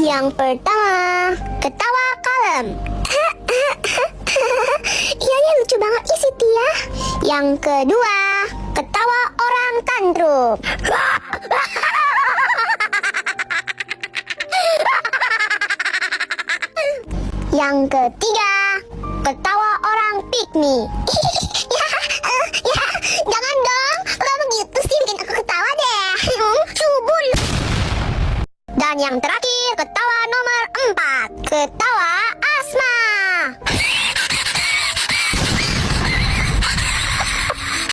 Yang pertama, ketawa kalem. Iya ya, lucu banget ya si Tia. Yang kedua, ketawa orang tantrum. Yang ketiga, ketawa orang piknik. Jangan dong, lo begitu sih bikin aku ketawa deh. Subun. Dan yang terakhir, ketawa nomor 4, ketawa